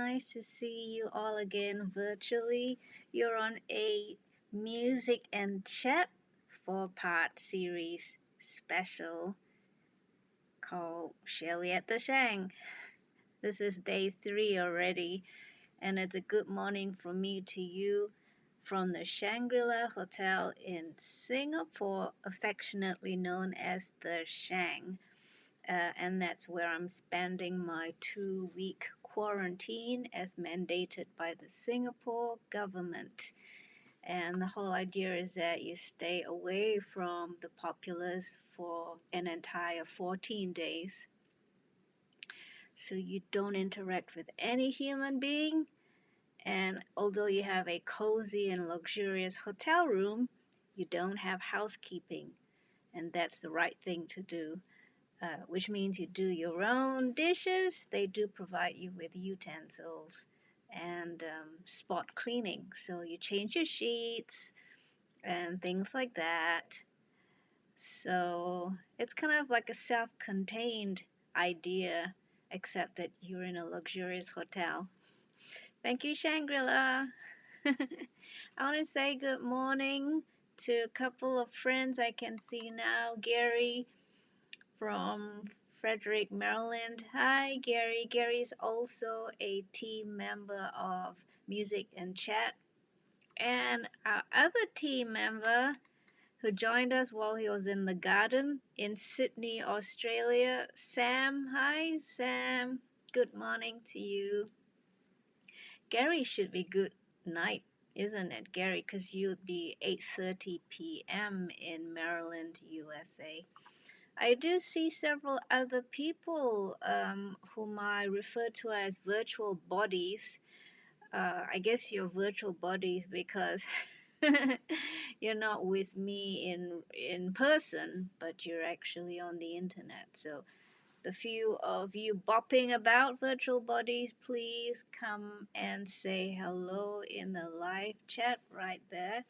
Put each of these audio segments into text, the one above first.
nice to see you all again virtually. You're on a music and chat 4-part series special called Shueh-li the Shang. This is day 3 already, and it's a good morning from me to you from the Shangri-La Hotel in Singapore, affectionately known as the Shang. And that's where I'm spending my 2-week quarantine as mandated by the Singapore government. And the whole idea is that you stay away from the populace for an entire 14 days. So you don't interact with any human being. And although you have a cozy and luxurious hotel room, you don't have housekeeping. And that's the right thing to do. Which means you do your own dishes. They do provide you with utensils and spot cleaning. So you change your sheets and things like that. So it's kind of like a self-contained idea, except that you're in a luxurious hotel. Thank you, Shangri-La. I want to say good morning to a couple of friends I can see now. Gary from Frederick, Maryland. Hi, Gary. Gary's also a team member of Music and Chat. And our other team member who joined us while he was in the garden in Sydney, Australia, Sam. Hi, Sam. Good morning to you. Gary should be good night, isn't it, Gary? Because you'd be 8:30 p.m. in Maryland, USA. I do see several other people whom I refer to as virtual bodies. I guess you're virtual bodies because you're not with me in person, but you're actually on the internet. So the few of you bopping about virtual bodies, please come and say hello in the live chat right there.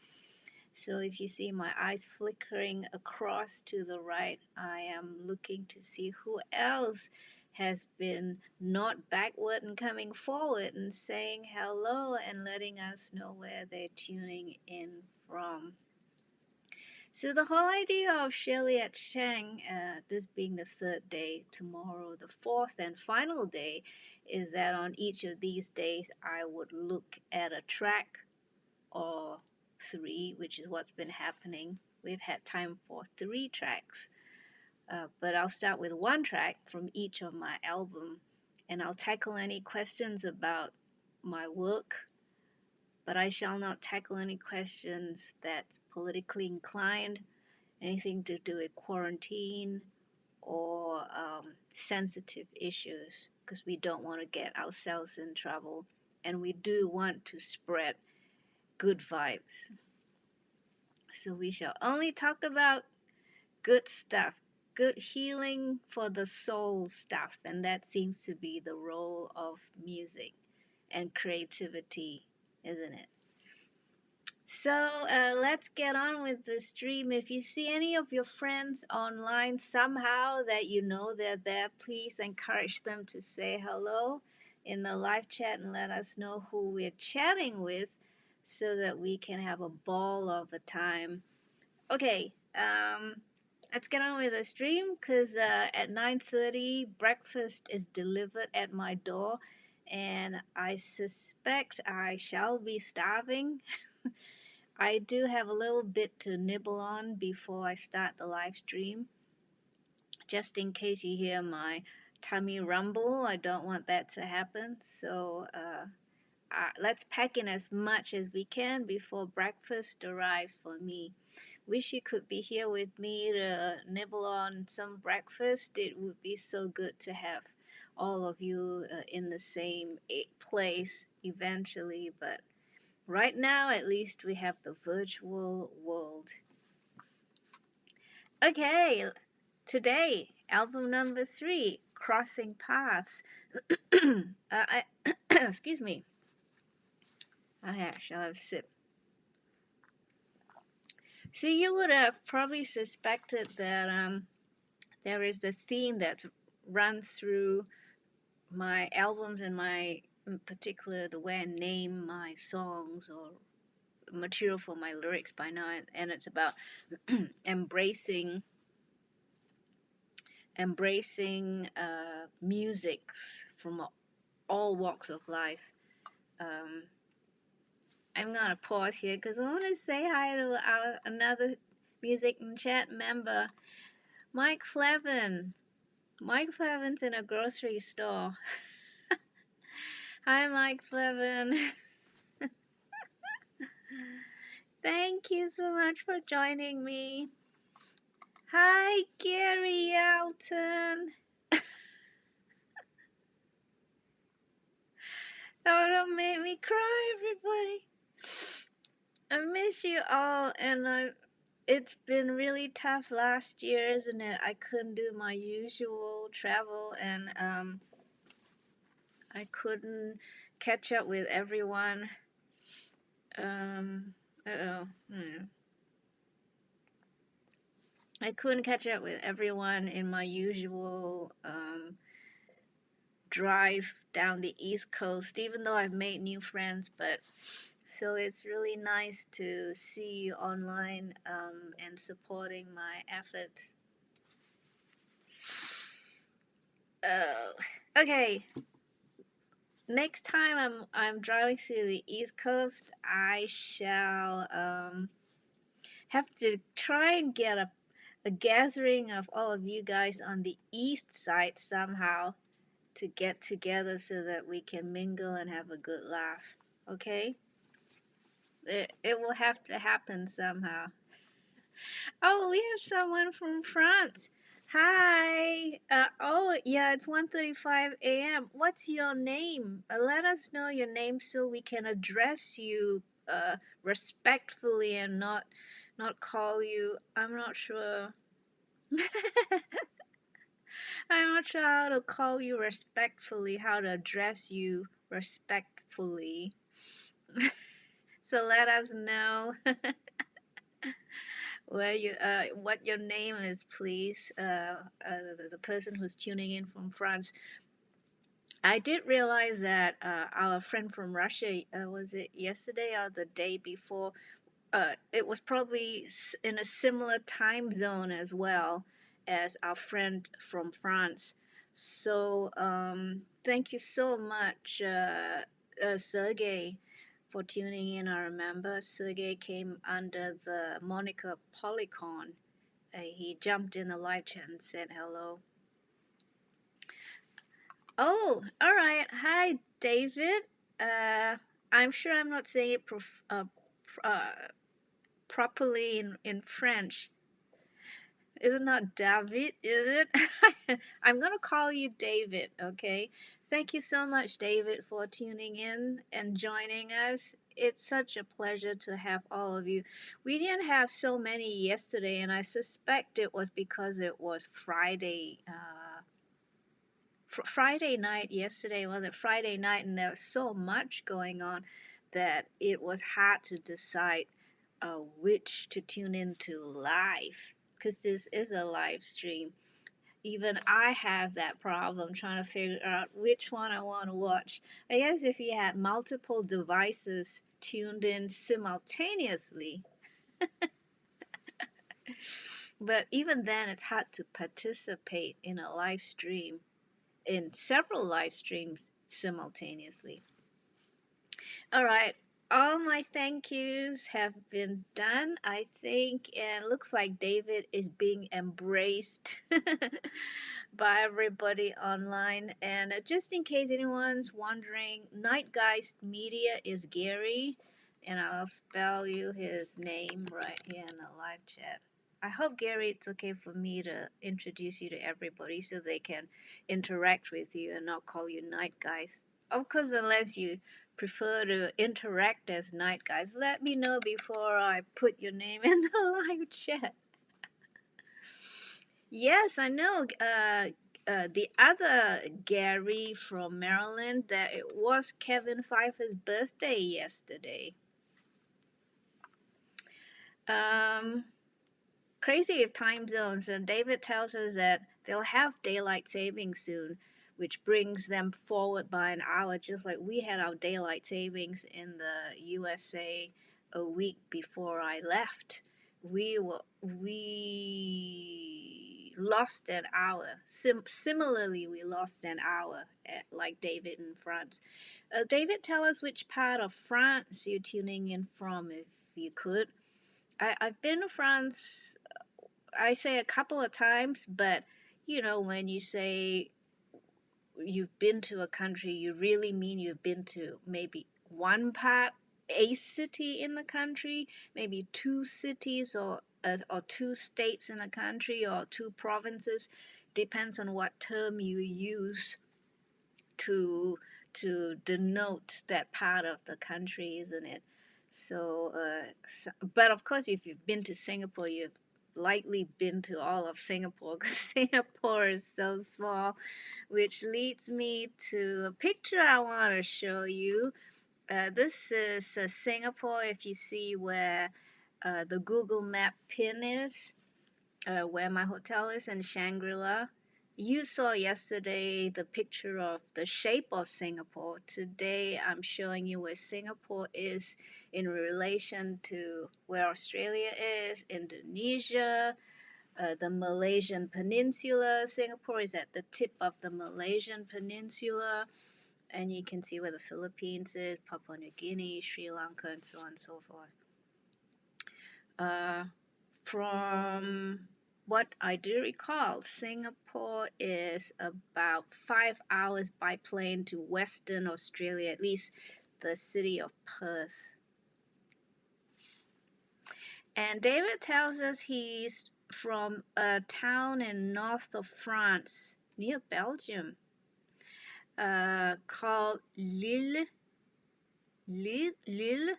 So if you see my eyes flickering across to the right, I am looking to see who else has been not backward and coming forward and saying hello and letting us know where they're tuning in from. So the whole idea of Shueh-li the Shang, this being the 3rd day, tomorrow the 4th and final day, is that on each of these days I would look at a track or 3, which is what's been happening. We've had time for 3 tracks, but I'll start with 1 track from each of my album, and I'll tackle any questions about my work, but I shall not tackle any questions that's politically inclined, anything to do with quarantine or sensitive issues, because we don't want to get ourselves in trouble, and we do want to spread good vibes. So we shall only talk about good stuff, good healing for the soul stuff, and that seems to be the role of music and creativity, isn't it? So let's get on with the stream. If you see any of your friends online somehow that you know they're there, please encourage them to say hello in the live chat and let us know who we're chatting with so that we can have a ball of a time. Okay, let's get on with the stream because at 9:30 breakfast is delivered at my door and I suspect I shall be starving. I do have a little bit to nibble on before I start the live stream. Just in case you hear my tummy rumble, I don't want that to happen. So let's pack in as much as we can before breakfast arrives for me. Wish you could be here with me to nibble on some breakfast. It would be so good to have all of you in the same place eventually, but right now, at least, we have the virtual world. Okay, today, album number 3, Crossing Paths. Excuse me. I shall have a sip. So you would have probably suspected that there is a theme that runs through my albums and my in particular the way I name my songs or material for my lyrics by now, and it's about embracing musics from all walks of life. Um, I'm gonna pause here because I want to say hi to our another music and chat member, Mike Flevin. Mike Flevin's in a grocery store. Hi, Mike Flevin. Thank you so much for joining me. Hi, Gary Alton. Oh, don't make me cry, everybody. I miss you all, and it's been really tough last year, isn't it? I couldn't do my usual travel, and I couldn't catch up with everyone. Uh-oh. I couldn't catch up with everyone in my usual drive down the East Coast, even though I've made new friends. But so it's really nice to see you online and supporting my efforts. Okay. Next time I'm driving through the East Coast, I shall have to try and get a gathering of all of you guys on the east side somehow to get together so that we can mingle and have a good laugh. Okay? It will have to happen somehow. Oh, we have someone from France. Hi. Oh, yeah, it's 1:35 a.m. What's your name? Let us know your name so we can address you respectfully and not call you. I'm not sure. I'm not sure how to call you respectfully, how to address you respectfully. So let us know where you what your name is, please. The person who's tuning in from France. I did realize that our friend from Russia, was it yesterday or the day before? It was probably in a similar time zone as well as our friend from France. So thank you so much, Sergey, for tuning in. I remember Sergey came under the moniker Polycon. He jumped in the live chat and said hello. Oh, all right. Hi, David. I'm sure I'm not saying it properly in French. Is it not David? Is it? I'm gonna call you David. Okay. Thank you so much, David, for tuning in and joining us. It's such a pleasure to have all of you. We didn't have so many yesterday, and I suspect it was because it was Friday. Friday night yesterday, was it Friday night, and there was so much going on that it was hard to decide which to tune into live, because this is a live stream. Even I have that problem trying to figure out which one I want to watch. I guess if you had multiple devices tuned in simultaneously, but even then it's hard to participate in a live stream, in several live streams simultaneously. All right, all my thank yous have been done, I think, and it looks like David is being embraced by everybody online. And just in case anyone's wondering, Nightgeist Media is Gary, and I'll spell you his name right here in the live chat. I hope, Gary, it's okay for me to introduce you to everybody so they can interact with you and not call you Nightgeist. Of course, unless you prefer to interact as Nightgeist, let me know before I put your name in the live chat. Yes, I know. The other Gary from Maryland, that it was Kevin Pfeiffer's birthday yesterday. Crazy time zones, and David tells us that they'll have daylight saving soon, which brings them forward by an hour, just like we had our daylight savings in the USA a week before I left. We lost an hour. Similarly, we lost an hour, like David in France. David, tell us which part of France you're tuning in from, if you could. I've been to France, I say a couple of times, but you know, when you say you've been to a country, you really mean you've been to maybe one part, a city in the country, maybe two cities, or two states in a country, or two provinces. Depends on what term you use to denote that part of the country, isn't it? But of course, if you've been to Singapore, you've likely been to all of Singapore, because Singapore is so small, which leads me to a picture I want to show you. This is Singapore. If you see where the Google Map pin is, where my hotel is in Shangri-La. You saw yesterday the picture of the shape of Singapore. Today I'm showing you where Singapore is in relation to where Australia is, Indonesia, the Malaysian Peninsula. Singapore is at the tip of the Malaysian Peninsula. And you can see where the Philippines is, Papua New Guinea, Sri Lanka, and so on and so forth. From what I do recall, Singapore is about 5 hours by plane to Western Australia, at least the city of Perth. And David tells us he's from a town in north of France, near Belgium, called Lille. Lille.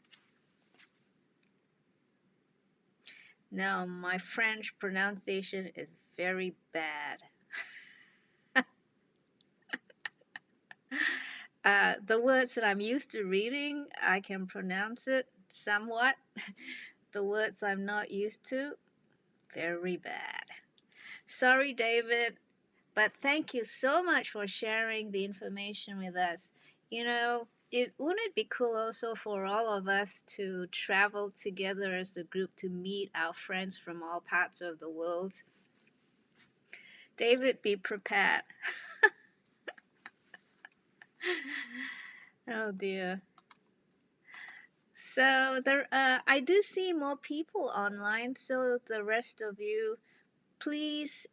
Now, my French pronunciation is very bad. The words that I'm used to reading, I can pronounce it somewhat. The words I'm not used to, very bad. Sorry, David, but thank you so much for sharing the information with us. You know, wouldn't it be cool also for all of us to travel together as a group to meet our friends from all parts of the world? David, be prepared. Oh dear. So I do see more people online, so the rest of you, please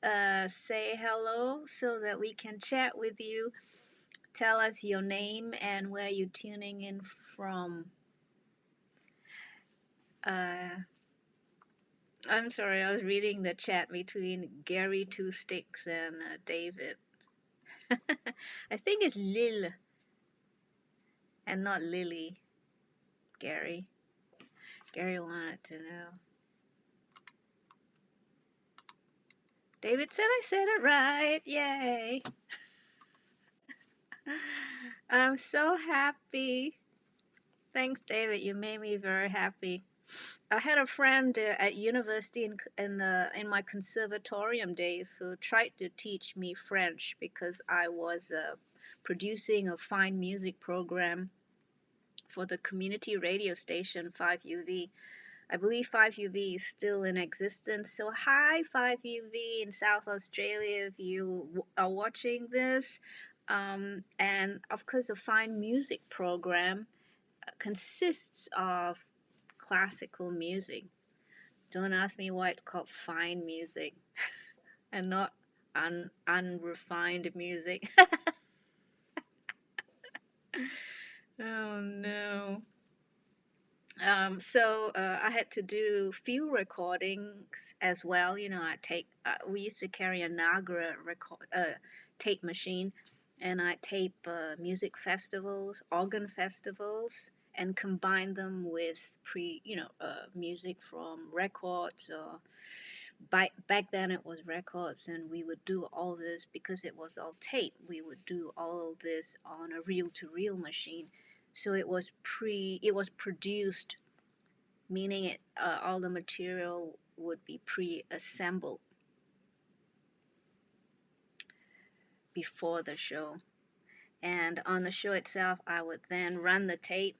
say hello so that we can chat with you. Tell us your name and where you're tuning in from. I'm sorry, I was reading the chat between Gary Two Sticks and David. I think it's Lil and not Lily. Gary. Gary wanted to know. David said I said it right. Yay. I'm so happy. Thanks, David. You made me very happy. I had a friend at university in my conservatorium days who tried to teach me French because I was producing a fine music program for the community radio station 5UV. I believe 5UV is still in existence. So hi 5UV in South Australia if you are watching this. And of course a fine music program consists of classical music. Don't ask me why it's called fine music and not unrefined music. Oh no. So I had to do field recordings as well. You know, we used to carry a Nagra tape machine, and I tape music festivals, organ festivals, and combine them with music from records. Or back then it was records, and we would do all this because it was all tape. We would do all of this on a reel-to-reel machine. So it was produced, meaning all the material would be pre-assembled. before the show. And on the show itself, I would then run the tape.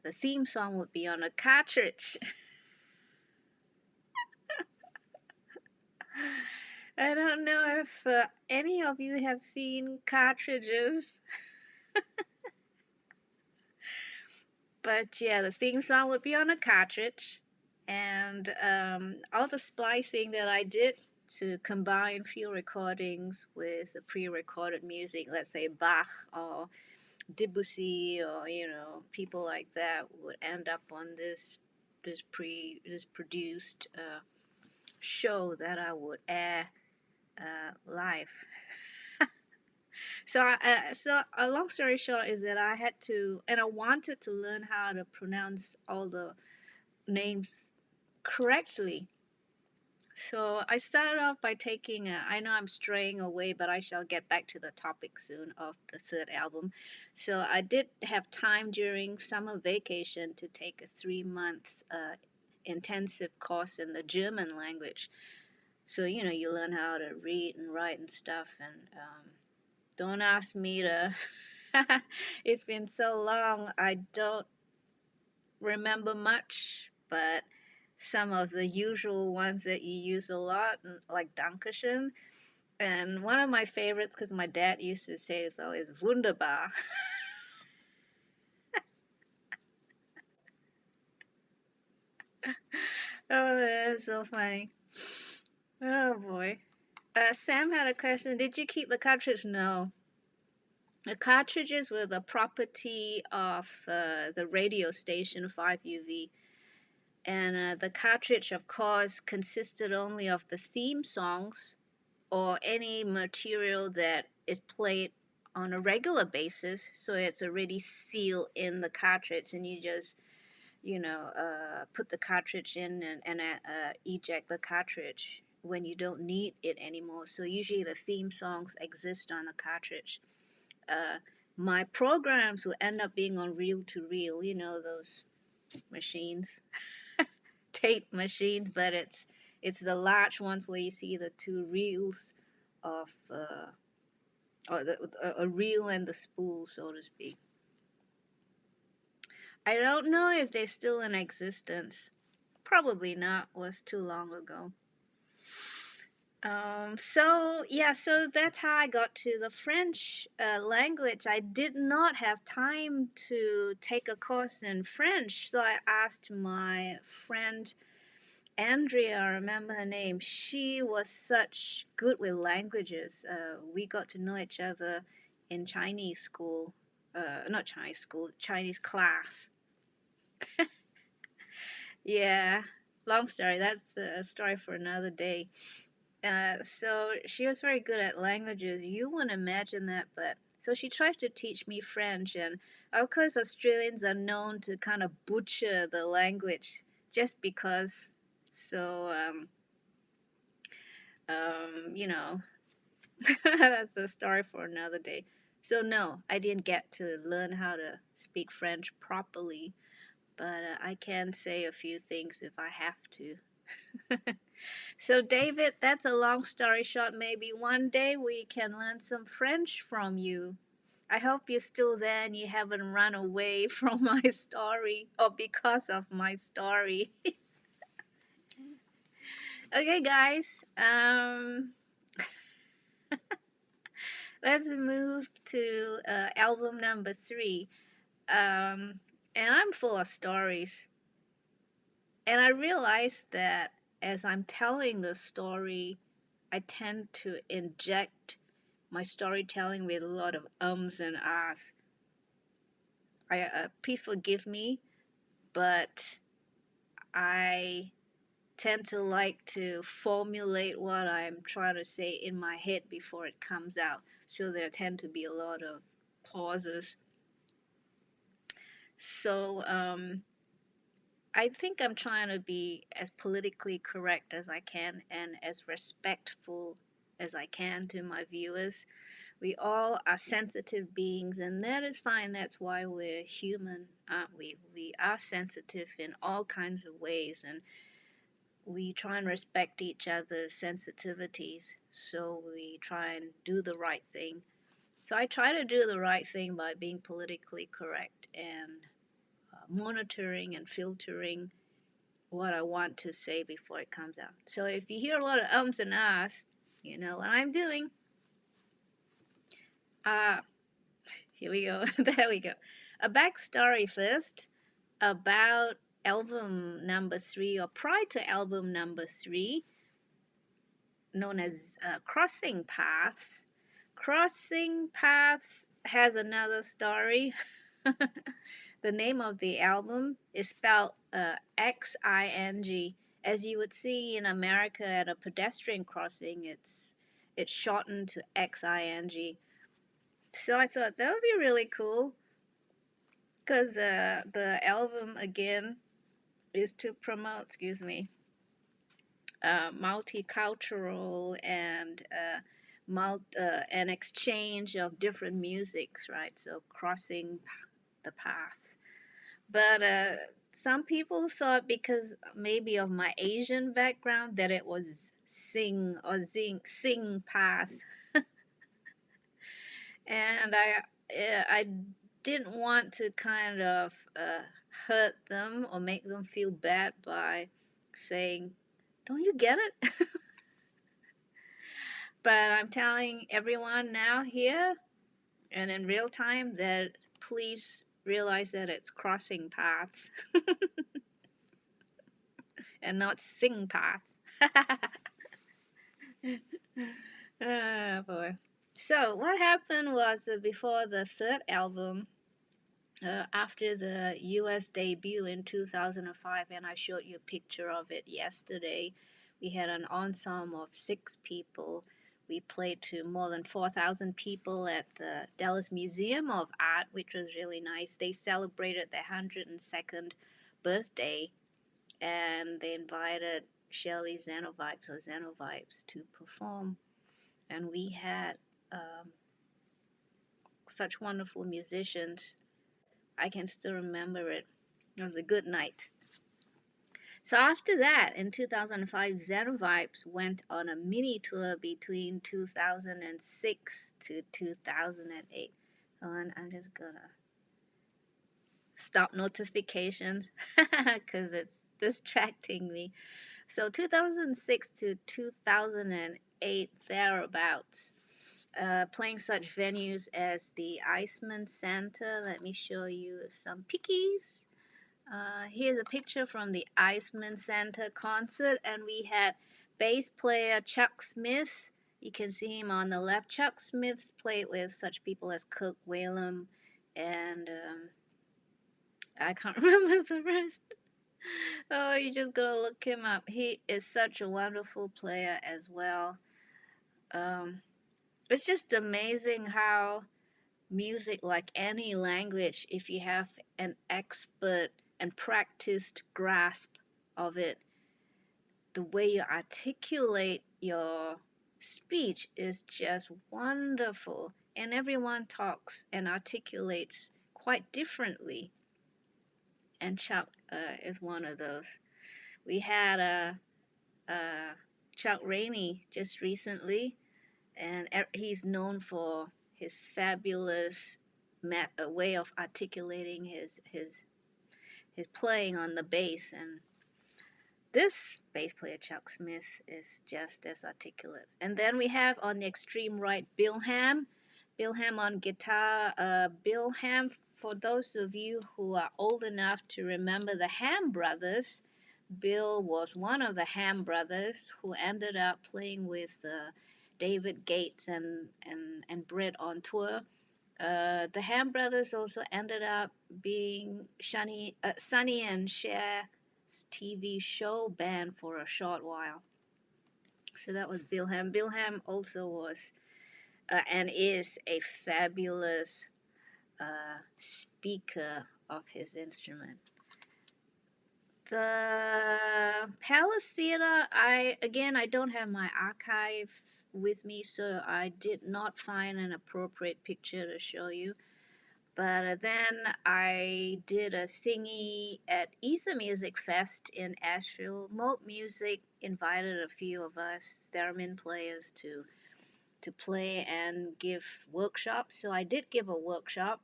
The theme song would be on a cartridge. I don't know if any of you have seen cartridges, but yeah, the theme song would be on a cartridge, and all the splicing that I did to combine field recordings with the pre-recorded music, let's say Bach or Debussy or people like that, would end up on this produced show that I would air live. So a long story short is that I had to, and I wanted to learn how to pronounce all the names correctly. So I started off by taking I know I'm straying away, but I shall get back to the topic soon of the third album. So I did have time during summer vacation to take a 3-month intensive course in the German language. So, you learn how to read and write and stuff. And don't ask me to, it's been so long, I don't remember much, but some of the usual ones that you use a lot, like Dankeschön. And one of my favorites, because my dad used to say as well, is wunderbar. Oh, that's so funny. Oh, boy. Sam had a question. Did you keep the cartridge? No. The cartridges were the property of the radio station 5UV. And the cartridge, of course, consisted only of the theme songs or any material that is played on a regular basis. So it's already sealed in the cartridge, and you just, put the cartridge in and eject the cartridge when you don't need it anymore. So usually the theme songs exist on the cartridge. My programs will end up being on reel to reel, those machines, tape machines, but it's the large ones where you see the two reels of or a reel and the spool, so to speak. I don't know if they're still in existence. Probably not. Was too long ago. So that's how I got to the French language. I did not have time to take a course in French, so I asked my friend Andrea, I remember her name. She was such good with languages. We got to know each other in Chinese school. Not Chinese school, Chinese class. Yeah, long story. That's a story for another day. So she was very good at languages. You wouldn't imagine that, but so she tried to teach me French, and of course Australians are known to kind of butcher the language just because. So you know, that's a story for another day. So no, I didn't get to learn how to speak French properly, but I can say a few things if I have to. So, David, that's a long story short. Maybe one day we can learn some French from you. I hope you're still there and you haven't run away from my story or because of my story. Okay, guys. Let's move to album number 3. And I'm full of stories. And I realized that as I'm telling the story, I tend to inject my storytelling with a lot of ums and ahs. Please forgive me, but I tend to like to formulate what I'm trying to say in my head before it comes out. So there tend to be a lot of pauses. So I think I'm trying to be as politically correct as I can and as respectful as I can to my viewers. We all are sensitive beings, and that is fine. That's why we're human, aren't we? We are sensitive in all kinds of ways, and we try and respect each other's sensitivities. So we try and do the right thing. So I try to do the right thing by being politically correct and monitoring and filtering what I want to say before it comes out. So if you hear a lot of ums and ahs, you know what I'm doing. Here we go. There we go. A backstory first about album number 3, or prior to album number 3, known as Crossing Paths. Crossing Paths has another story. The name of the album is spelled Xing. As you would see in America at a pedestrian crossing, it's shortened to Xing. So I thought that would be really cool, because the album again is to promote, multicultural and an exchange of different musics, right? So crossing the path. But some people thought, because maybe of my Asian background, that it was Xing Paths, and I didn't want to kind of hurt them or make them feel bad by saying, "Don't you get it?" But I'm telling everyone now here and in real time that please realize that it's crossing paths and not sing paths. Oh boy. So what happened was, before the third album, after the US debut in 2005, and I showed you a picture of it yesterday, we had an ensemble of 6 people. We played to more than 4,000 people at the Dallas Museum of Art, which was really nice. They celebrated their 102nd birthday, and they invited Shueh-li Xenovibes to perform. And we had such wonderful musicians. I can still remember it. It was a good night. So after that, in 2005, Xenovibes went on a mini tour between 2006 to 2008. And I'm just gonna stop notifications because it's distracting me. So 2006 to 2008, thereabouts, playing such venues as the Iceman Center. Let me show you some pickies. Here's a picture from the Iceman Center concert, and we had bass player Chuck Smith. You can see him on the left. Chuck Smith played with such people as Kirk Whalum, and I can't remember the rest. Oh, you just gotta look him up. He is such a wonderful player as well. It's just amazing how music, like any language, if you have an expert and practiced grasp of it, the way you articulate your speech is just wonderful. And everyone talks and articulates quite differently. And Chuck is one of those. We had Chuck Rainey just recently, and he's known for his fabulous way of articulating his playing on the bass. And this bass player, Chuck Smith, is just as articulate. And then we have on the extreme right, Bill Ham. Bill Ham on guitar. Bill Ham, for those of you who are old enough to remember the Ham Brothers, Bill was one of the Ham Brothers who ended up playing with David Gates and Brett on tour. The Ham Brothers also ended up being Sonny and Cher's TV show band for a short while. So that was Bill Ham. Bill Ham also was and is a fabulous speaker of his instrument. The Palace Theater, I don't have my archives with me, so I did not find an appropriate picture to show you. But then I did a thingy at Ether Music Fest in Asheville. Moog Music invited a few of us theremin players to play and give workshops. So I did give a workshop,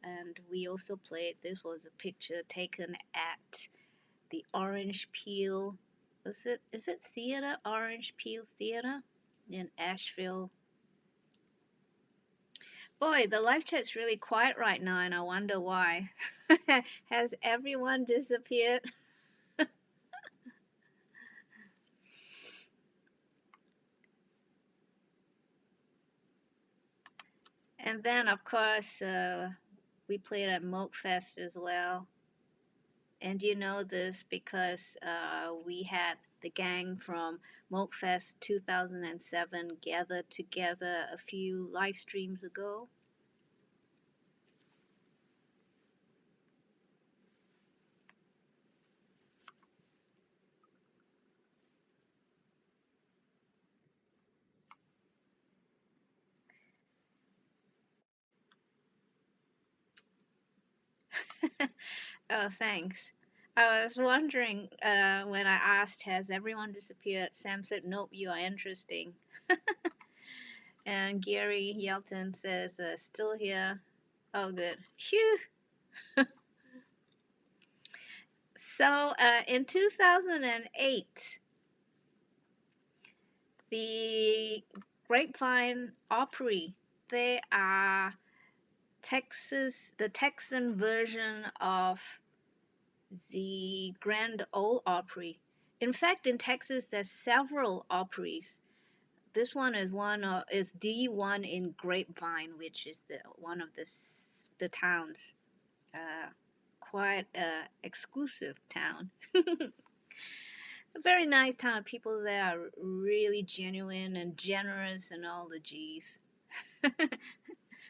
and we also played. This was a picture taken at the Orange Peel. Is it theater? Orange Peel Theater in Asheville. Boy, the live chat's really quiet right now, and I wonder why. Has everyone disappeared? And then, of course, we played at Moog Fest as well. And you know this because we had the gang from Moog Fest 2007 gathered together a few live streams ago. Oh, thanks. I was wondering when I asked, has everyone disappeared? Sam said, nope, you are interesting. And Gary Yelton says, still here. Oh, good. Phew. So in 2008, the Grapevine Opry, they are the Texan version of the Grand Ole Opry. In fact, in Texas, there's several Opries. This one is the one in Grapevine, which is the one of the towns. Uh, Quite a exclusive town. A very nice town. People there are really genuine and generous and all the G's.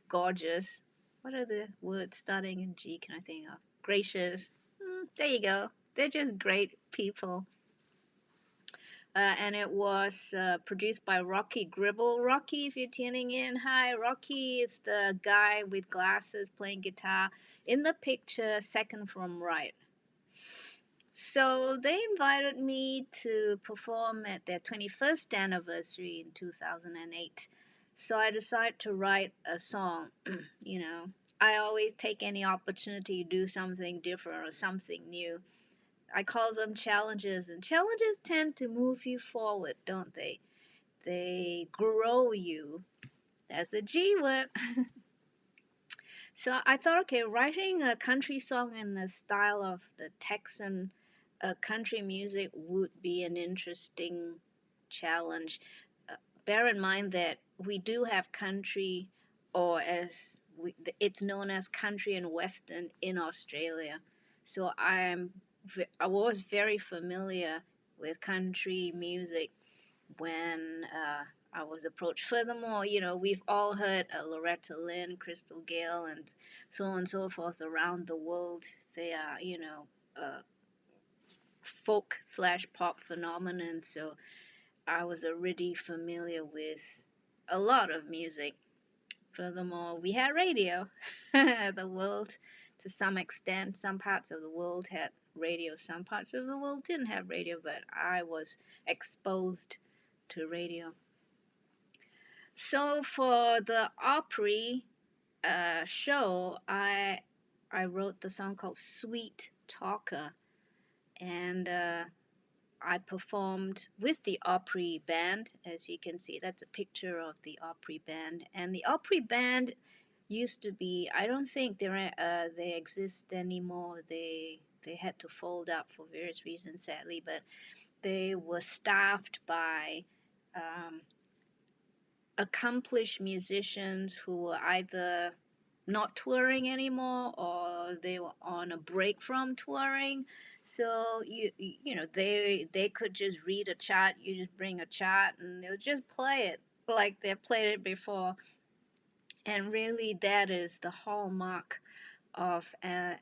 Gorgeous. What are the words starting in G can I think of? Gracious. There you go. They're just great people. And it was produced by Rocky Gribble. Rocky, if you're tuning in, hi. Rocky is the guy with glasses playing guitar in the picture, second from right. So they invited me to perform at their 21st anniversary in 2008. So I decided to write a song. You know, I always take any opportunity to do something different or something new. I call them challenges, and challenges tend to move you forward, don't they? They grow you. That's the G word. So I thought, okay, writing a country song in the style of the Texan country music would be an interesting challenge. Bear in mind that we do have country, or it's known as country and western in Australia. So I was very familiar with country music when I was approached. Furthermore, you know, we've all heard Loretta Lynn, Crystal Gale, and so on and so forth around the world. They are, you know, folk slash pop phenomenon. So I was already familiar with a lot of music. Furthermore, we had radio. The world, to some extent, some parts of the world had radio, some parts of the world didn't have radio, but I was exposed to radio. So for the Opry show, I wrote the song called Sweet Talker, and I performed with the Opry band. As you can see, that's a picture of the Opry band, and the Opry band used to be. I don't think they exist anymore. They had to fold up for various reasons, sadly, but they were staffed by um, accomplished musicians who were either not touring anymore or they were on a break from touring. So you know they could just read a chart. You just bring a chart and they'll just play it like they played it before. And really, that is the hallmark of an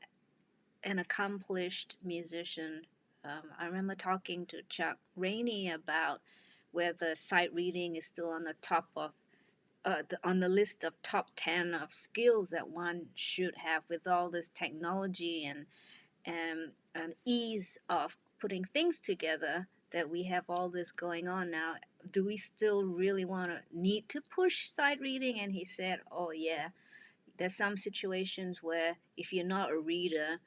accomplished musician. I remember talking to Chuck Rainey about whether sight reading is still on the top of on the list of top 10 of skills that one should have with all this technology and ease of putting things together, that we have all this going on now. Do we still really need to push sight reading? And he said, oh yeah, there's some situations where if you're not a reader,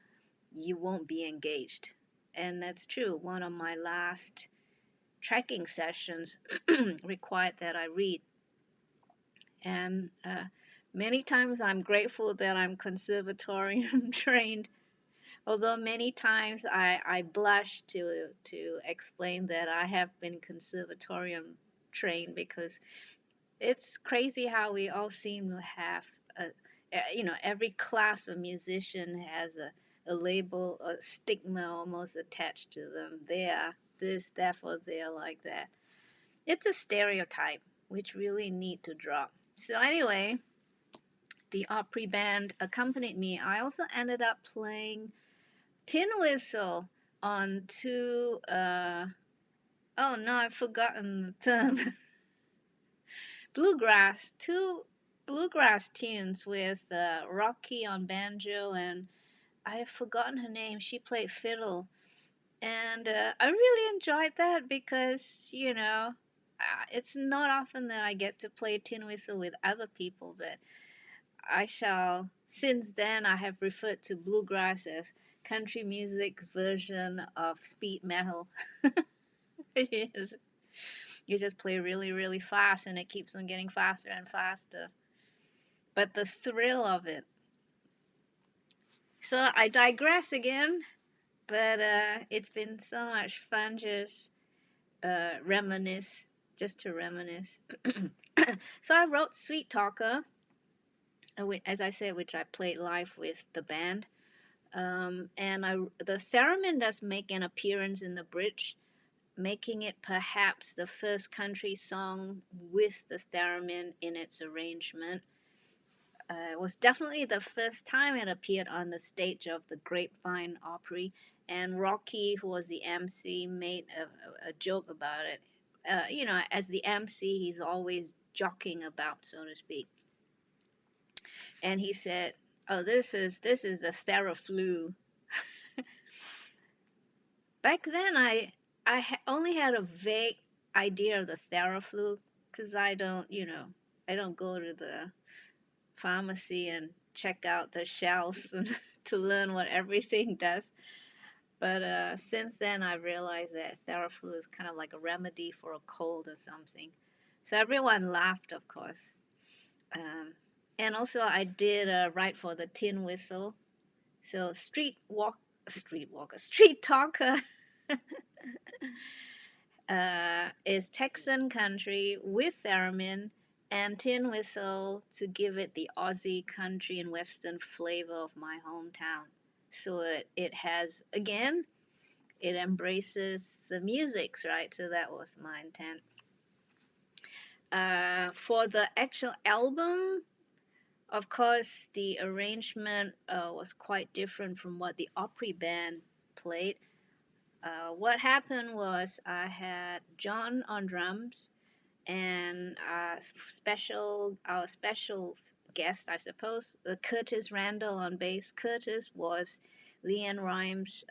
you won't be engaged. And that's true. One of my last tracking sessions required that I read. And many times I'm grateful that I'm conservatorium trained, although many times I blush to explain that I have been conservatorium trained, because it's crazy how we all seem to have every class of musician has a label, a stigma almost attached to them. They are this, therefore they are like that. It's a stereotype which really need to drop. So anyway, the Opry band accompanied me. I also ended up playing tin whistle on two, oh no, I've forgotten the term. Two bluegrass tunes with Rocky on banjo, and I've forgotten her name. She played fiddle. And I really enjoyed that because, it's not often that I get to play tin whistle with other people, but since then, I have referred to bluegrass as country music's version of speed metal. You just play really, really fast, and it keeps on getting faster and faster. But the thrill of it. So I digress again, but it's been so much fun just reminisce, just to reminisce. So I wrote Sweet Talker, as I said, which I played live with the band. And the theremin does make an appearance in the bridge, making it perhaps the first country song with the theremin in its arrangement. It was definitely the first time it appeared on the stage of the Grapevine Opry, and Rocky, who was the MC, made a joke about it. As the MC, he's always joking about, so to speak. And he said, "Oh, this is the Theraflu." Back then, I only had a vague idea of the Theraflu, because I don't go to the pharmacy and check out the shelves to learn what everything does. But since then, I realized that Theraflu is kind of like a remedy for a cold or something. So everyone laughed, of course. And also, I did write for the tin whistle. So street talker is Texan country with theremin and tin whistle to give it the Aussie country and western flavor of my hometown. So it has, again, it embraces the musics, right? So that was my intent. For the actual album, of course, the arrangement was quite different from what the Opry band played. What happened was I had John on drums and our special guest, I suppose, Curtis Randall on bass. Curtis was Leanne Rimes'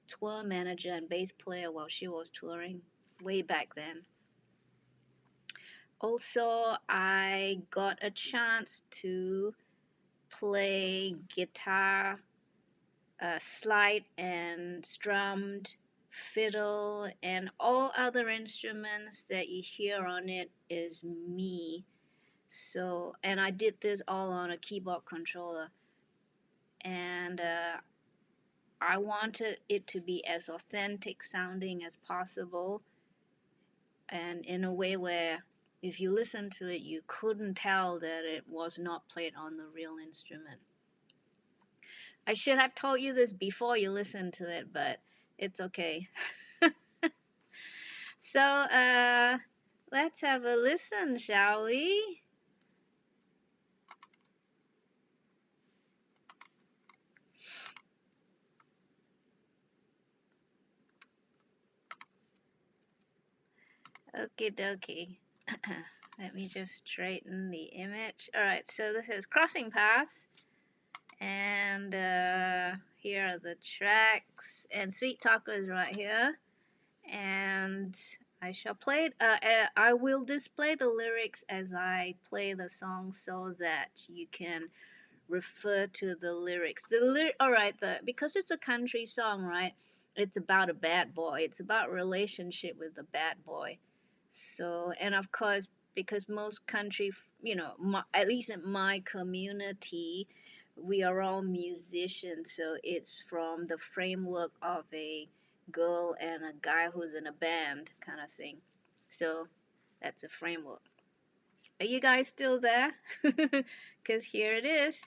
tour manager and bass player while she was touring way back then. Also, I got a chance to play guitar, slide and strummed, fiddle, and all other instruments that you hear on it is me. So, and I did this all on a keyboard controller. And I wanted it to be as authentic sounding as possible, and in a way where if you listen to it, you couldn't tell that it was not played on the real instrument. I should have told you this before you listen to it, but it's okay. So, let's have a listen, shall we? Okie dokie. Let me just straighten the image. Alright, so this is Crossing Paths. And here are the tracks. And Sweet Talker is right here. And I shall play it. I will display the lyrics as I play the song so that you can refer to the lyrics. Alright, because it's a country song, right? It's about a bad boy. It's about relationship with a bad boy. So, and of course, because most country, at least in my community, we are all musicians. So it's from the framework of a girl and a guy who's in a band kind of thing. So that's a framework. Are you guys still there? Because here it is.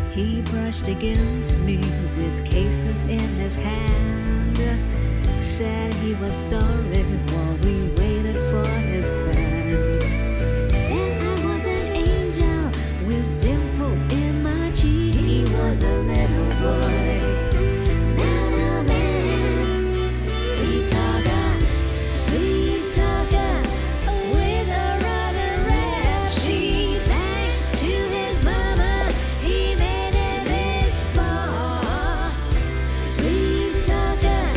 He brushed against me with cases in his hand. Said he was sorry while we waited for his band. Said I was an angel with dimples in my cheek. He was a little boy, not a man. Sweet talker, with a rotten rap sheet. Thanks to his mama, he made it this far. Sweet talker,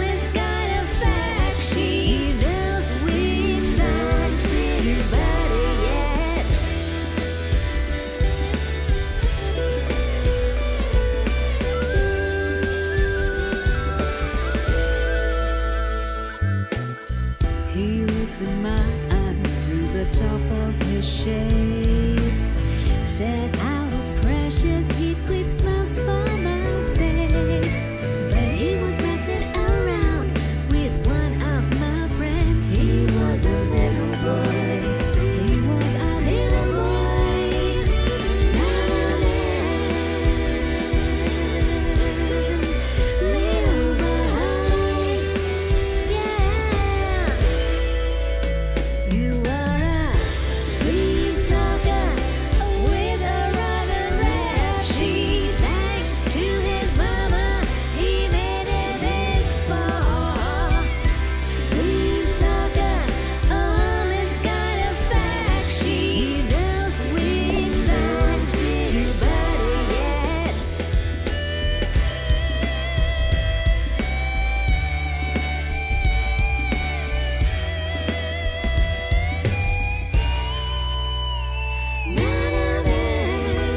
it's got a fact sheet. He knows which side to body yet. He looks in my eyes through the top of his shades. Said I was precious, he'd quit smokes for my sake. But he was messing around with one of my friends. He was a little boy. He was a little boy, not a man. Little boy, yeah. You are a sweet talker with a rotten rap sheet. Thanks to his mama, he made it this far. Sweet talker, it's got a fact sheet. He knows which side to body yet. Not a man,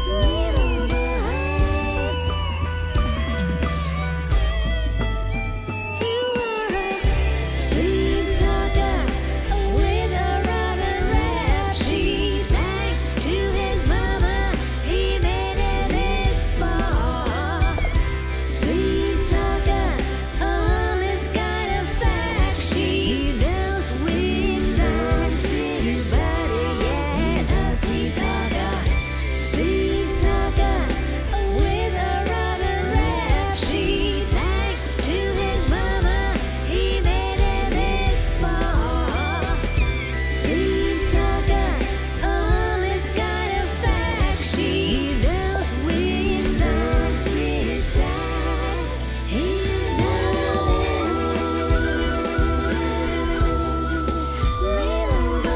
little boy. You are a sweet talker with a rotten rap sheet. Thanks to his mama, he made it this far. Sweet talker, it's got a fact sheet. He knows which side to body yet. A sweet talker with a rotten rap sheet. Thanks to his mama, he made it this far. Sweet talker, it's got a fact sheet. He knows which side he's little boy.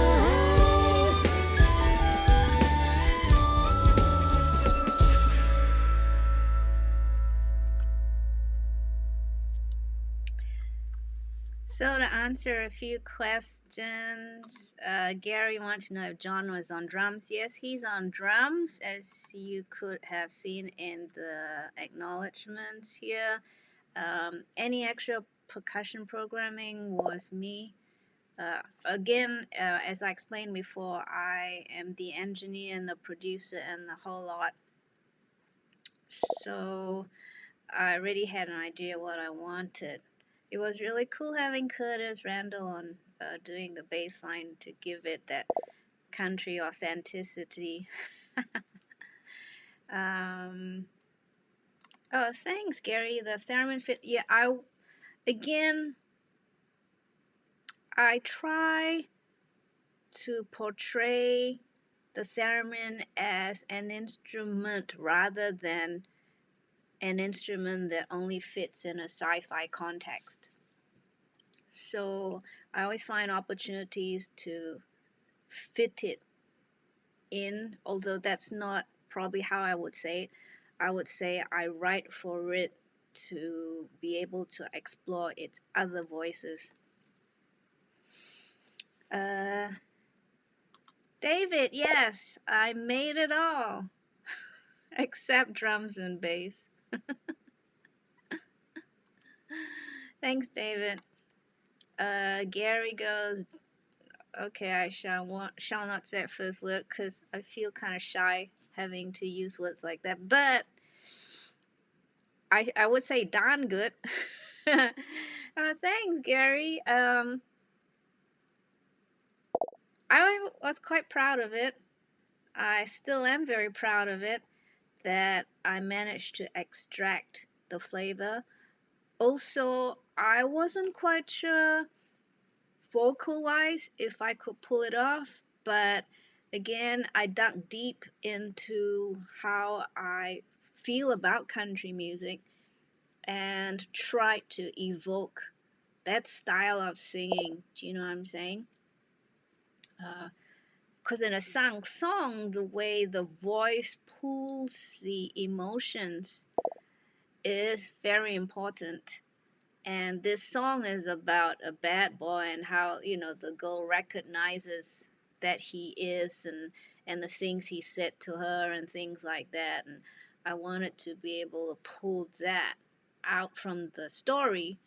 So to answer a few questions, Gary wants to know if John was on drums. Yes, he's on drums, as you could have seen in the acknowledgements here. Any extra percussion programming was me. Again, as I explained before, I am the engineer and the producer and the whole lot. So I already had an idea what I wanted. it was really cool having Curtis Randall on doing the bass line to give it that country authenticity. um, oh, thanks, Gary. The theremin fit. Yeah, again, I try to portray the theremin as an instrument rather than an instrument that only fits in a sci-fi context. So I always find opportunities to fit it in, although that's not probably how I would say it. I would say I write for it to be able to explore its other voices. Uh, David, yes, I made it all except drums and bass. Thanks, David. Gary goes, okay, I shall not say first word because I feel kind of shy having to use words like that. But I would say darn good. Thanks, Gary. I was quite proud of it. I still am very proud of it that I managed to extract the flavor. Also, I wasn't quite sure vocal wise if I could pull it off, but again, I dug deep into how I feel about country music and tried to evoke that style of singing. Do you know what I'm saying? Because in a song, the way the voice pulls the emotions is very important. And this song is about a bad boy and how, you know, the girl recognizes that he is, and the things he said to her and things like that. And I wanted to be able to pull that out from the story,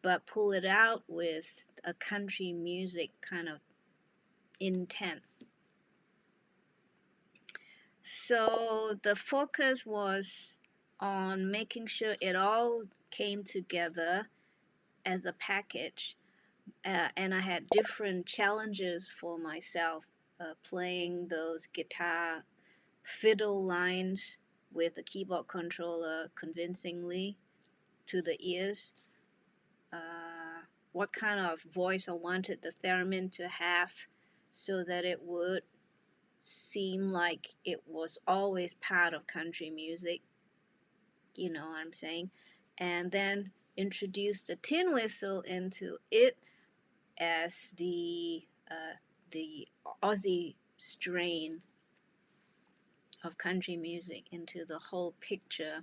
but pull it out with a country music kind of intent. So the focus was on making sure it all came together as a package. And I had different challenges for myself, playing those guitar fiddle lines with the keyboard controller convincingly to the ears. What kind of voice I wanted the theremin to have so that it would seem like it was always part of country music. You know what I'm saying? And then introduce the tin whistle into it as the Aussie strain of country music into the whole picture.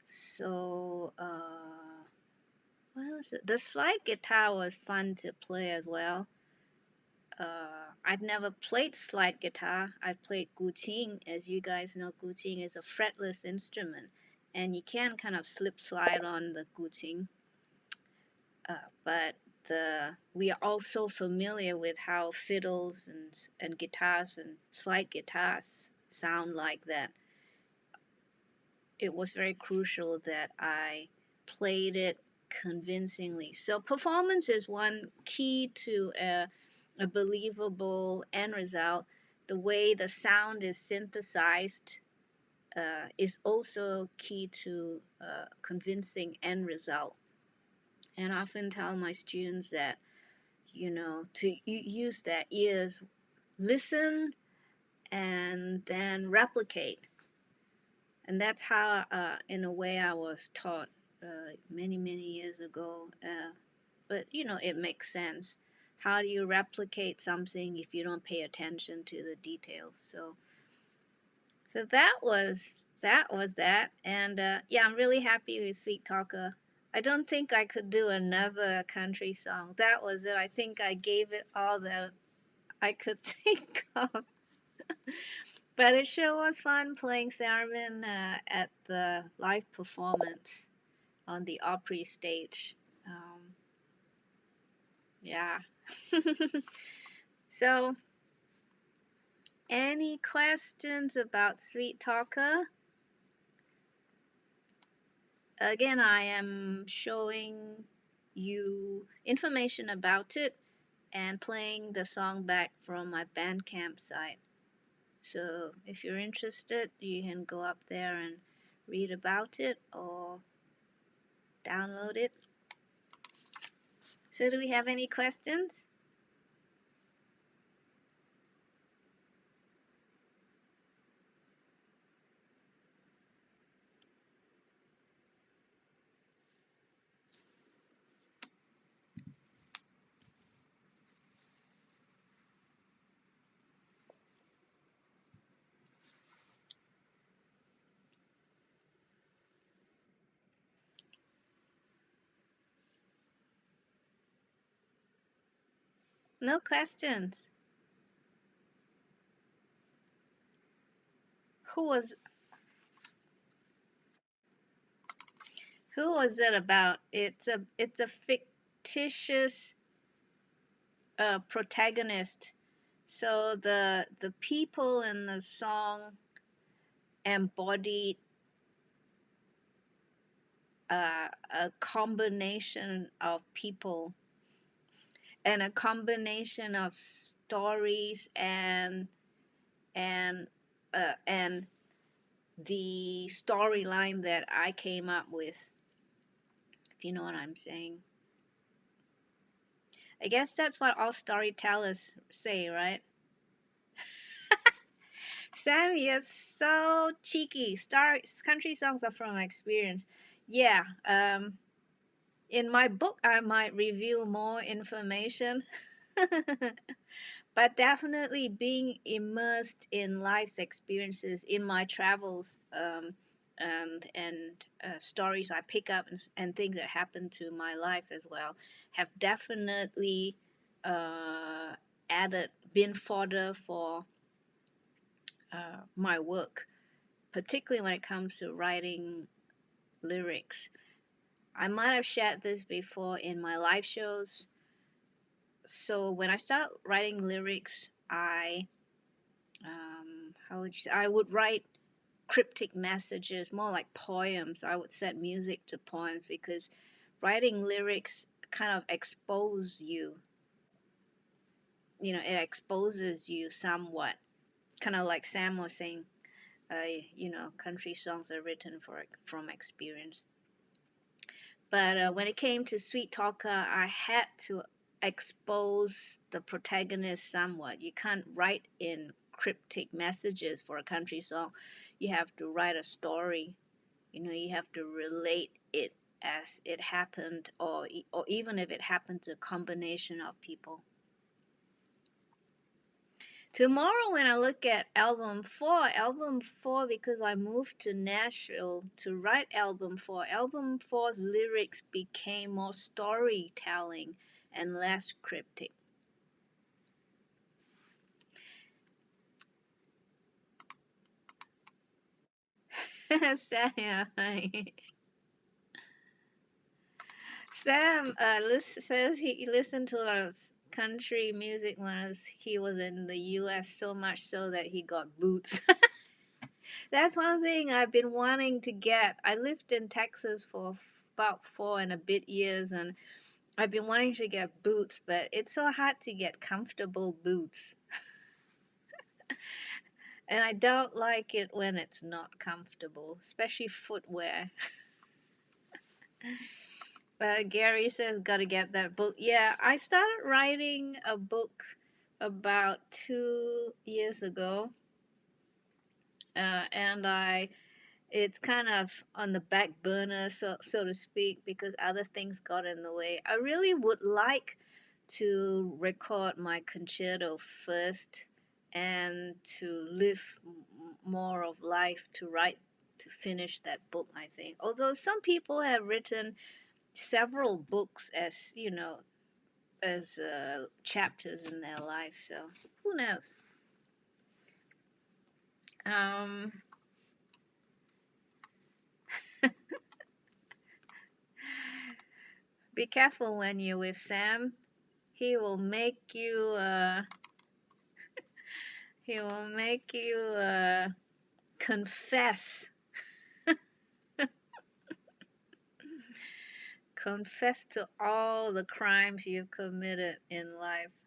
So what else? The slide guitar was fun to play as well. I've never played slide guitar. I've played guqin. As you guys know, guqin is a fretless instrument, and you can kind of slip slide on the guqin. But we are also familiar with how fiddles and guitars and slide guitars sound like that. It was very crucial that I played it convincingly. So performance is one key to a believable end result. The way the sound is synthesized is also key to a convincing end result. And I often tell my students that, you know, to use their ears, listen, and then replicate. And that's how, in a way, I was taught many, many years ago. But, you know, it makes sense. How do you replicate something if you don't pay attention to the details? So that was that. And yeah, I'm really happy with Sweet Talker. I don't think I could do another country song. That was it. I think I gave it all that I could think of. But it sure was fun playing theremin at the live performance on the Opry stage. Yeah. So, any questions about Sweet Talker? Again, I am showing you information about it and playing the song back from my Bandcamp site. So if you're interested, you can go up there and read about it or download it. So do we have any questions? No questions. Who was who was it about? It's a fictitious protagonist. So the people in the song embodied a combination of people and a combination of stories and the storyline that I came up with, if you know what I'm saying. I guess that's what all storytellers say, right? Sammy is so cheeky. Country songs are from experience. Yeah. In my book, I might reveal more information. But definitely being immersed in life's experiences in my travels, and stories I pick up, and things that happen to my life as well, have definitely uh, been fodder for my work, particularly when it comes to writing lyrics. I might have shared this before in my live shows. So when I start writing lyrics, I would write cryptic messages, more like poems. I would set music to poems because writing lyrics kind of expose you. It exposes you somewhat. Kind of like Sam was saying, country songs are written from experience. But when it came to Sweet Talker, I had to expose the protagonist somewhat. You can't write in cryptic messages for a country song. You have to write a story. You have to relate it as it happened, or even if it happened to a combination of people. Tomorrow, when I look at album 4, because I moved to Nashville to write album 4's lyrics became more storytelling and less cryptic. Sam, Sam says he listened to a lot of country music when he was in the U.S. so much so that he got boots. That's one thing I've been wanting to get. I lived in Texas for about 4 and a bit years, and I've been wanting to get boots, but it's so hard to get comfortable boots. And I don't like it when it's not comfortable, especially footwear. Gary says, gotta get that book. Yeah, I started writing a book about 2 years ago, and it's kind of on the back burner, so to speak, because other things got in the way. I really would like to record my concerto first and to live more of life to finish that book, I think. Although some people have written several books as chapters in their life, so who knows. um be careful when you're with Sam. He will make you confess Confess to all the crimes you've committed in life.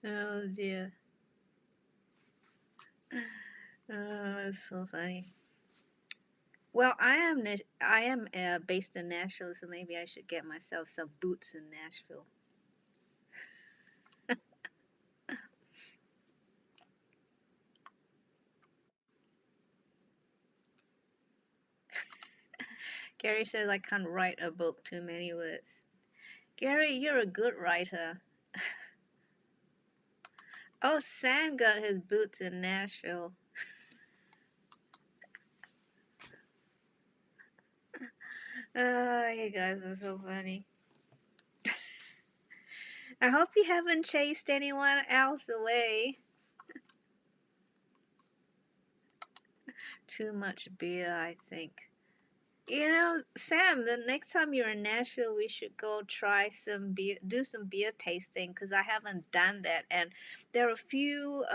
Oh dear. Oh, that's so funny. Well, I am based in Nashville, so maybe I should get myself some boots in Nashville. Gary says I can't write a book too many words. Gary, you're a good writer. Oh, Sam got his boots in Nashville. Oh, you guys are so funny. I hope you haven't chased anyone else away. Too much beer, I think. You know, Sam, the next time you're in Nashville, we should go try some beer, do some beer tasting, because I haven't done that. And there are a few,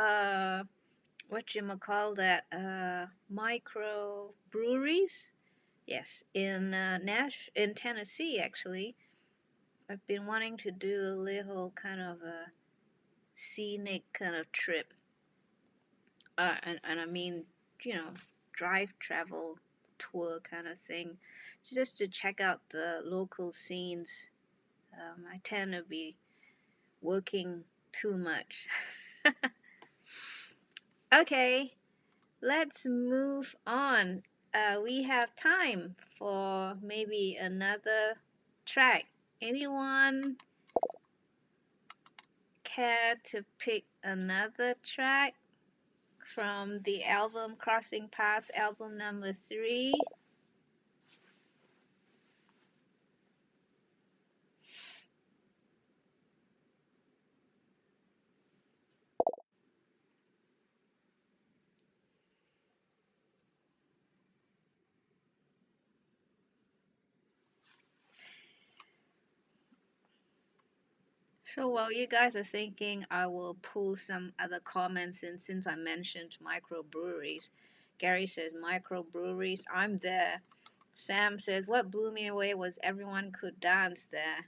micro breweries. Yes, in in Tennessee, actually. I've been wanting to do a little kind of a scenic kind of trip. And I mean, you know, drive travel tour kind of thing, just to check out the local scenes. I tend to be working too much. Okay, let's move on. We have time for maybe another track. Anyone care to pick another track from the album Crossing Paths, album number 3? So while you guys are thinking, I will pull some other comments in since I mentioned microbreweries. Gary says microbreweries, I'm there. Sam says what blew me away was everyone could dance there.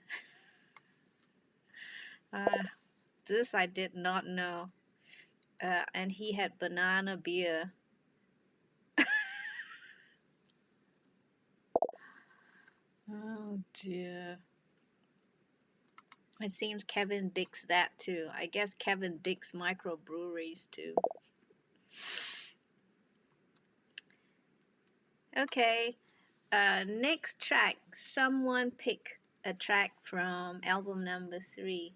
This I did not know. And he had banana beer. Oh dear. It seems Kevin digs that too. I guess Kevin digs microbreweries too. Okay, next track. Someone pick a track from album number 3.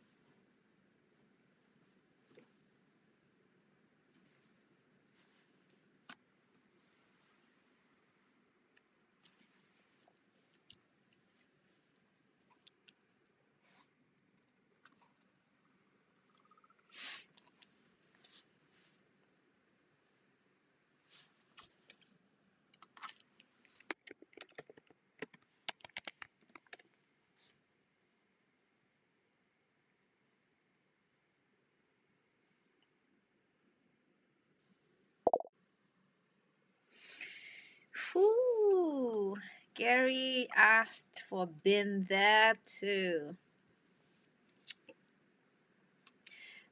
Whew. Gary asked for Been There Too.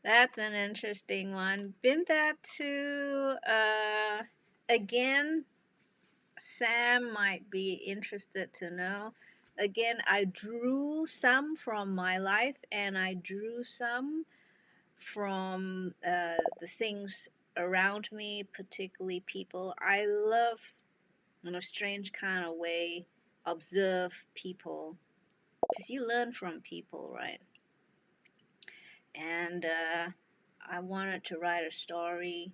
That's an interesting one. Been There Too. Again, Sam might be interested to know. Again, I drew some from my life and I drew some from the things around me, particularly people. I love, in a strange kind of way, observe people because you learn from people, right? And I wanted to write a story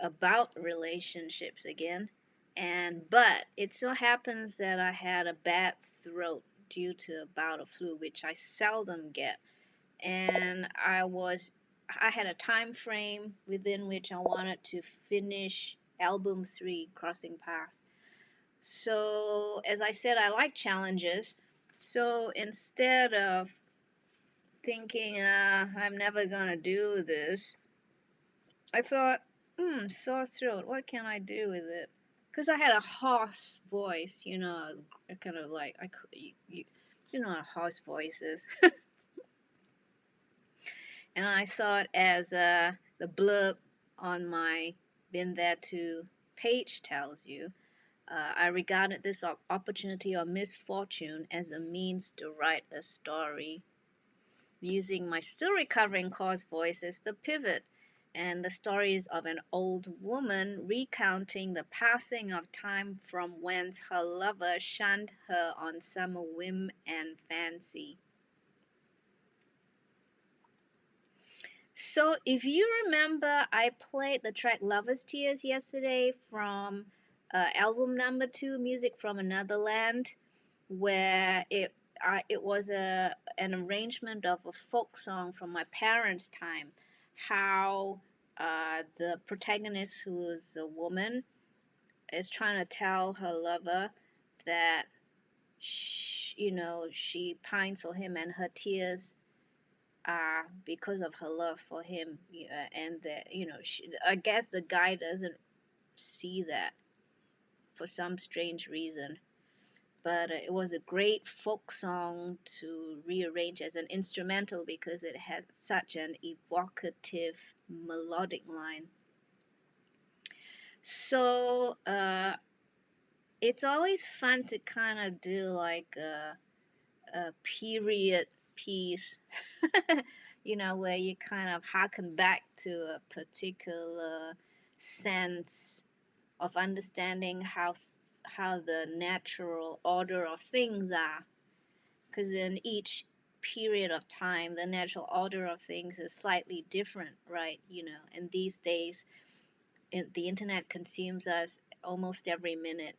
about relationships again, but it so happens that I had a bad throat due to a bout of flu, which I seldom get, and I had a time frame within which I wanted to finish album 3, Crossing Paths. So as I said, I like challenges. So instead of thinking I'm never gonna do this, I thought, sore throat, what can I do with it? because I had a hoarse voice, kind of like I could, you know what a hoarse voice is. And I thought, as the blurb on my Been There Too page tells you, I regarded this opportunity or misfortune as a means to write a story using my still recovering coarse voice as the pivot. And the story is of an old woman recounting the passing of time from whence her lover shunned her on some whim and fancy. So, if you remember, I played the track Lover's Tears yesterday from album number 2, Music from Another Land, where it was an arrangement of a folk song from my parents' time. How the protagonist, who is a woman, is trying to tell her lover that she pines for him, and her tears are because of her love for him. And that I guess the guy doesn't see that for some strange reason. But it was a great folk song to rearrange as an instrumental because it had such an evocative melodic line. So it's always fun to kind of do like a period piece, where you kind of harken back to a particular sense of understanding how the natural order of things are, because in each period of time the natural order of things is slightly different, right? And these days the internet consumes us almost every minute,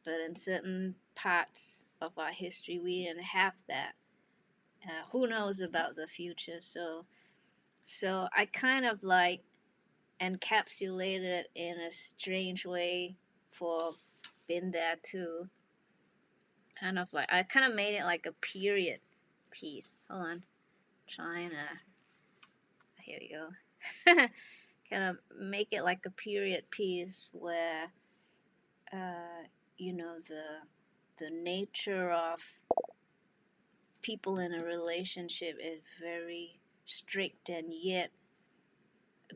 but in certain parts of our history we didn't have that. Who knows about the future? So I kind of like encapsulated in a strange way for Been There Too. I kind of made it like a period piece. Hold on, trying to. Here we go. Kind of make it like a period piece where, the nature of people in a relationship is very strict, and yet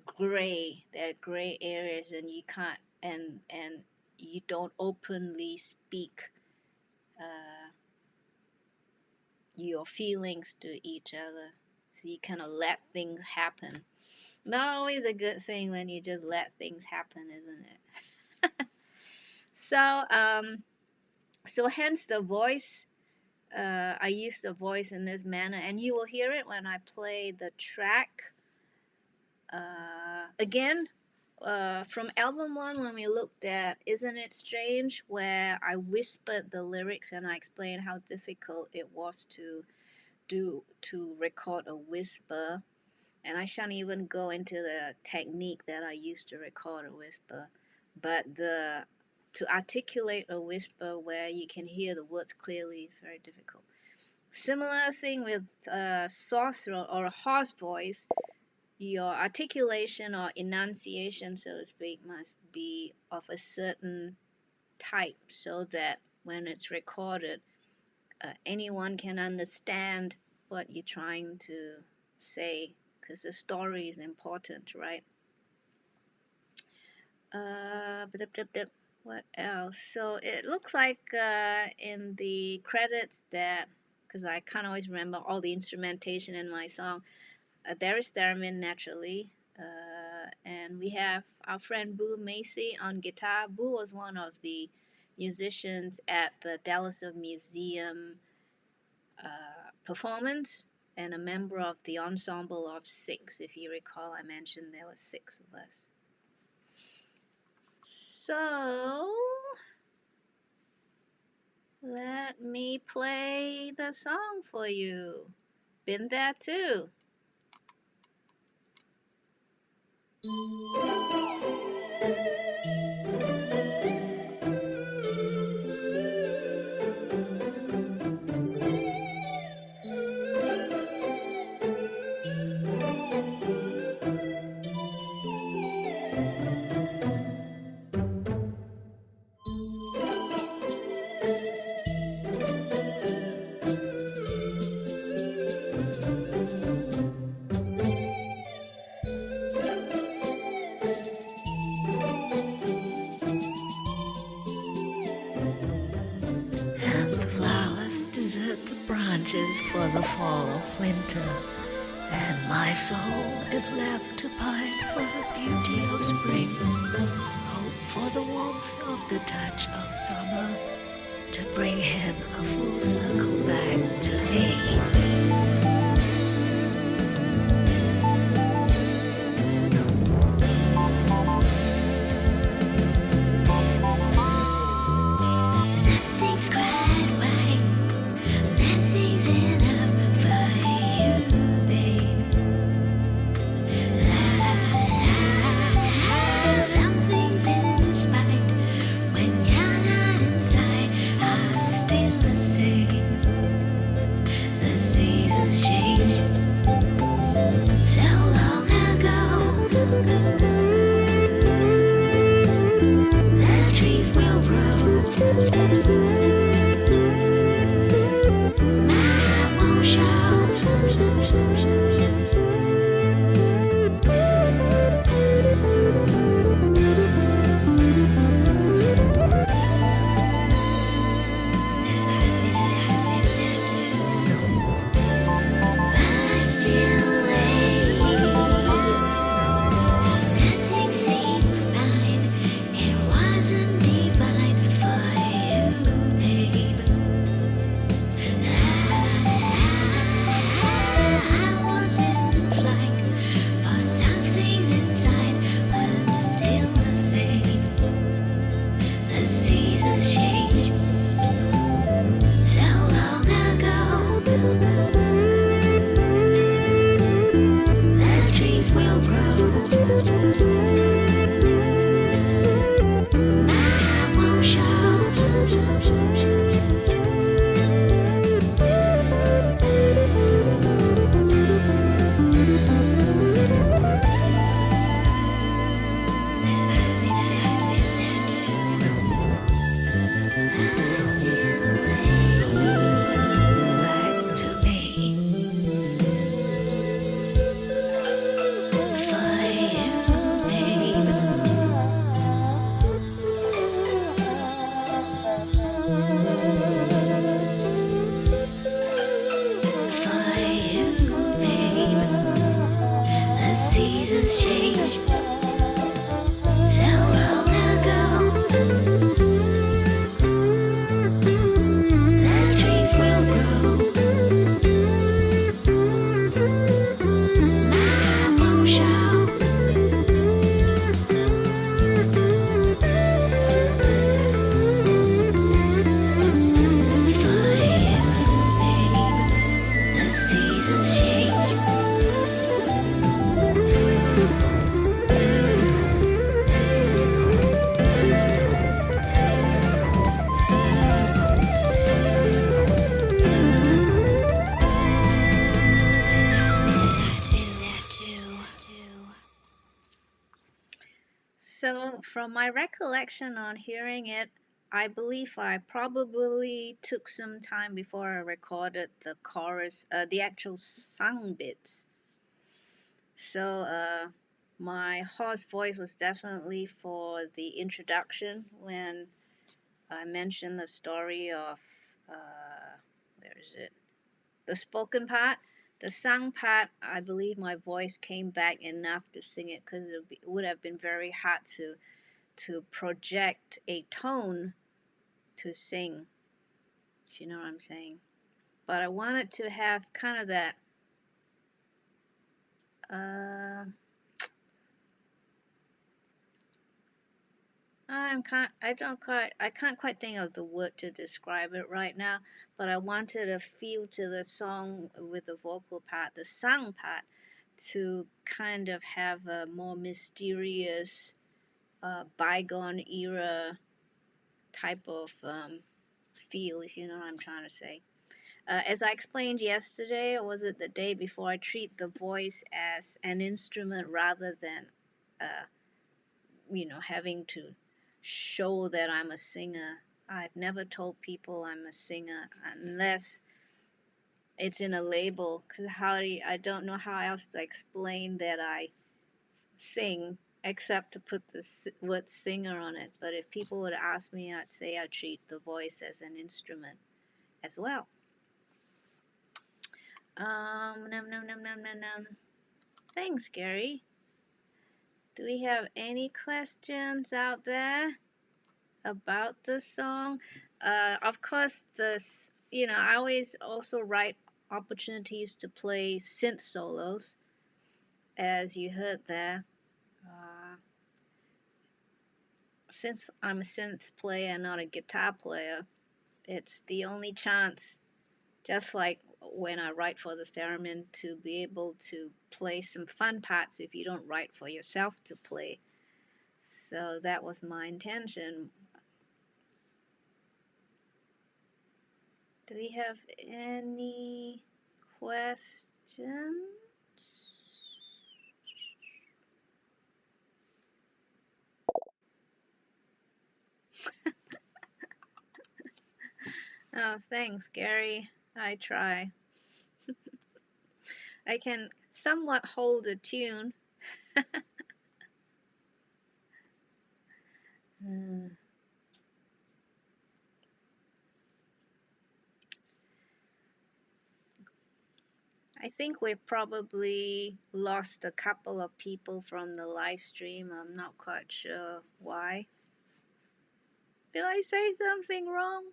gray. There are gray areas, and you can't, and you don't openly speak your feelings to each other. So you kind of let things happen. Not always a good thing when you just let things happen, isn't it? So hence the voice. I use the voice in this manner, and you will hear it when I play the track. Again, from album 1, when we looked at Isn't It Strange, where I whispered the lyrics and I explained how difficult it was to record a whisper. And I shan't even go into the technique that I used to record a whisper, but to articulate a whisper where you can hear the words clearly is very difficult. Similar thing with sore throat or a hoarse voice. Your articulation or enunciation, so to speak, must be of a certain type so that when it's recorded, anyone can understand what you're trying to say, because the story is important, right? What else? So it looks like in the credits that, because I can't always remember all the instrumentation in my song, there is theremin naturally, and we have our friend Boo Macy on guitar. Boo was one of the musicians at the Dallas Museum performance, and a member of the ensemble of 6. If you recall, I mentioned there were 6 of us. So let me play the song for you. Been There Too. trees hurt the branches for the fall of winter, and my soul is left to pine for the beauty of spring. Hope for the warmth of the touch of summer to bring him a full circle back to me. Nothing's quite right, nothing's enough for you, babe. Something's in spite when you're not inside, are still the same. The seasons change so long ago. The trees will grow. I won't show. I still wait. Nothing seemed fine. It wasn't divine for you, babe. I was in flight, but some things inside were still the same. The seasons change so long ago. The trees will grow. I won't show. I still wait back to me. For you, babe. For you, babe. The seasons change so long ago. The trees will grow. I won't show. For you, babe. The seasons change. So, from my recollection on hearing it, I believe I probably took some time before I recorded the chorus, the actual sung bits. So, my hoarse voice was definitely for the introduction when I mentioned the story of, where is it? The spoken part. The sung part, I believe my voice came back enough to sing it because it would have been very hard to project a tone to sing, if you know what I'm saying. But I wanted to have kind of that I can't quite think of the word to describe it right now, but I wanted a feel to the song with the vocal part, the sung part, to kind of have a more mysterious bygone era type of feel, if you know what I'm trying to say. As I explained yesterday, or was it the day before, I treat the voice as an instrument rather than, having to show that I'm a singer. I've never told people I'm a singer unless it's in a label, because I don't know how else to explain that I sing except to put the word singer on it. But if people would ask me, I'd say I treat the voice as an instrument as well. Num, num, num, num, num, num. Thanks, Gary. Do we have any questions out there about the song? Of course, this, I always also write opportunities to play synth solos, as you heard there. Since I'm a synth player and not a guitar player, it's the only chance, just like when I write for the theremin, to be able to play some fun parts if you don't write for yourself to play. So that was my intention. Do we have any questions? Oh, thanks, Gary. I try. I can somewhat hold a tune. I think we've probably lost a couple of people from the live stream. I'm not quite sure why. Did I say something wrong?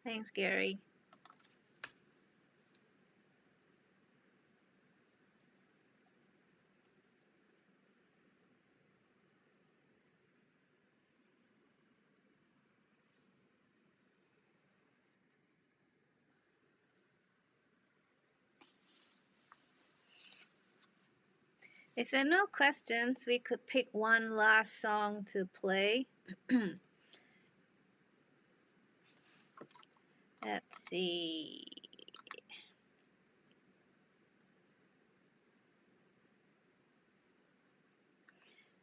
Thanks, Gary. If there are no questions, we could pick one last song to play. Let's see.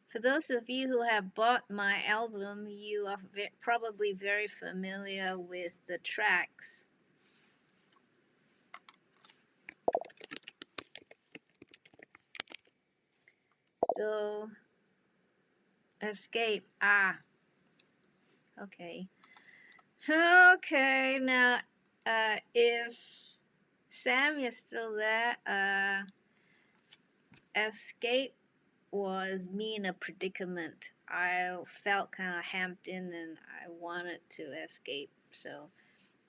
For those of you who have bought my album, you are probably very familiar with the tracks. So, Escape. Okay. Okay, now, if Sam is still there, Escape was me in a predicament. I felt kind of hemmed in and I wanted to escape. So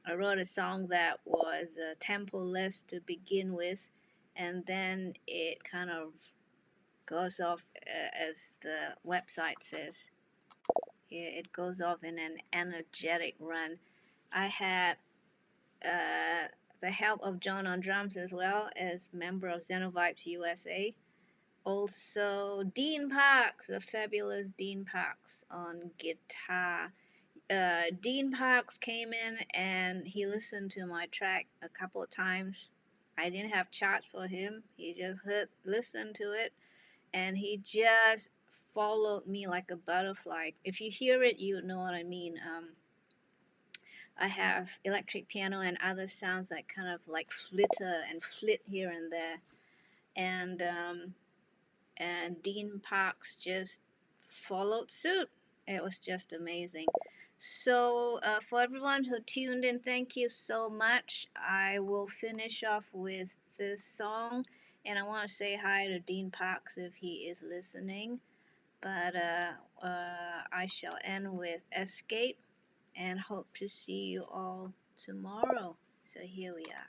I wrote a song that was tempo-less to begin with, and then it kind of goes off, as the website says. Here it goes off in an energetic run. I had the help of John on drums as well as member of Xenovibes USA. Also, Dean Parks, the fabulous Dean Parks on guitar. Dean Parks came in and he listened to my track a couple of times. I didn't have charts for him. He just listened to it, and he just followed me like a butterfly. If you hear it, you know what I mean. I have electric piano and other sounds that kind of like flitter and flit here and there, and Dean Parks just followed suit. It was just amazing. So for everyone who tuned in, thank you so much. I will finish off with this song, and I want to say hi to Dean Parks if he is listening. But I shall end with Escape, and hope to see you all tomorrow. So here we are.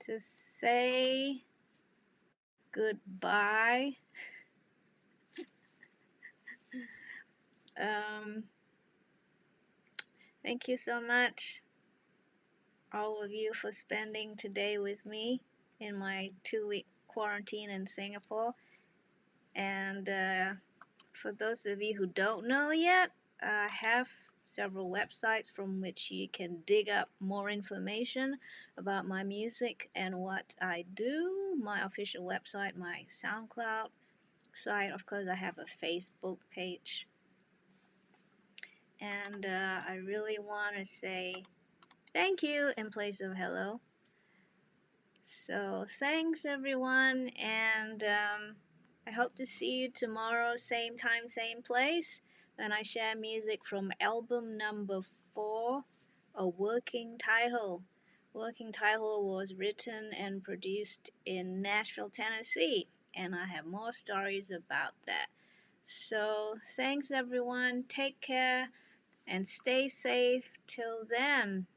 to say goodbye. Thank you so much, all of you, for spending today with me in my 2-week quarantine in Singapore. And for those of you who don't know yet, I have several websites from which you can dig up more information about my music and what I do. My official website, my SoundCloud site, of course, I have a Facebook page. And I really want to say thank you in place of hello. So thanks everyone, and I hope to see you tomorrow, same time, same place, when I share music from album number 4, A Working Title. Working Title was written and produced in Nashville, Tennessee, and I have more stories about that. So thanks everyone, take care, and stay safe till then.